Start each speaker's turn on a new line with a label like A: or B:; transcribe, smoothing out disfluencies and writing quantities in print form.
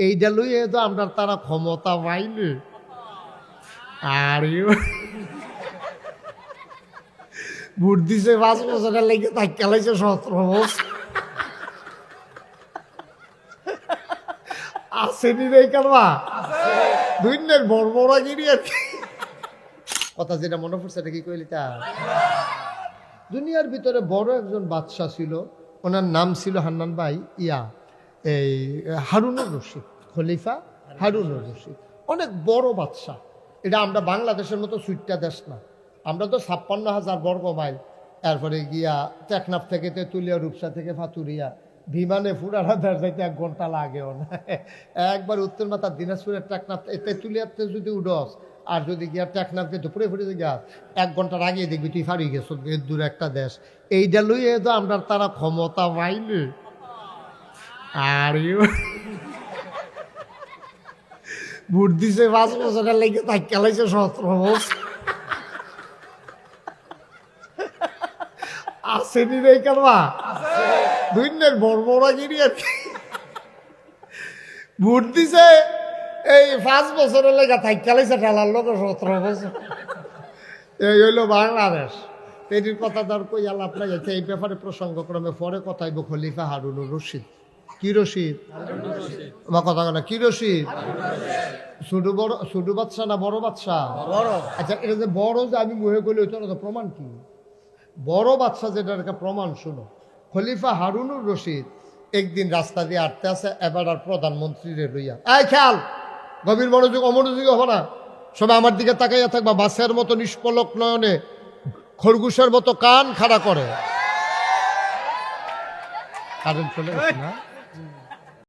A: এইটা লইয়ে তো আমরা তারা ক্ষমতা পাইনি। আর ভোট দিছে 5 বছরের লেগে তাই খেলাইছে 17 বছর। আসেনি রে কারবা দুইনের বড় বড় গিরি আর কি। কথা যেটা মনে পড়ছে এটা কি কইলি তা? দুনিয়ার ভিতরে বড় একজন বাদশাহ ছিল, ওনার নাম ছিল হান্নান ভাই এই হারুনুর রশিদ, খলিফা হারুনুর রশিদ। অনেক বড় বাদশাহ। এটা আমরা বাংলাদেশের মতো সুইটটা দেশ না, আমরা তো 56,000 বর্গ মাইল। এরপরে গিয়া টেকনাফ থেকে তেঁতুলিয়া, রূপসা থেকে ফাতুরিয়া বিমানে ফুরানা দেশ যাইতে 1 ঘন্টা লাগেও না। একবার উত্তর মাথা দিনাজপুরের টেকনাফ তেঁতুলিয়াতে যদি উডস আর যদি গিয়া টেকনাফকে দুপুরে ফুটে গিয়া 1 ঘন্টার আগে দেখবি তুই ফারি গেছ, দূর একটা দেশ। এইটা লইয়ে তো আমরা তারা ক্ষমতা পাইনি। আর ভোট দিছে 5 বছরের লেগে তাই খেলাইছে 17 বছর। আসেনি রে কারবা দুইনের বড় বড় গিরি আর কি। ভোট দিছে এই 5 বছরের লেগে তাই খেলাইছে ঠেলার লোক 17 বছর। এই হইল বাংলাদেশ। এটির কথা তার কই আলাপ নাই। এই ব্যাপারে প্রসঙ্গক্রমে পরে কথাইব খলিফা হারুনুর রশিদ। কি রশিদ? বা কথা না কি রশিদ? ছোট বাচ্চা না বড় বাচ্চা? আচ্ছা, এটা যে বড় যে আমি মুহে করলে ওইটার প্রমাণ কি? বড় বাচ্চা যেটার একটা প্রমাণ শুনো। খলিফা হারুনুর রশিদ একদিন রাস্তা দিয়ে হাঁটতে আছে, এবার আর প্রধানমন্ত্রীরে লইয়া। এই খেয়াল, গভীর মনোযোগ অমনোযোগী হবে না, সবাই আমার দিকে তাকাইয়া থাকবা। বাসের মতো নিষ্পলক নয়নে খরগোশের মতো কান খাড়া করে। কারেন্ট চলে গেছে না?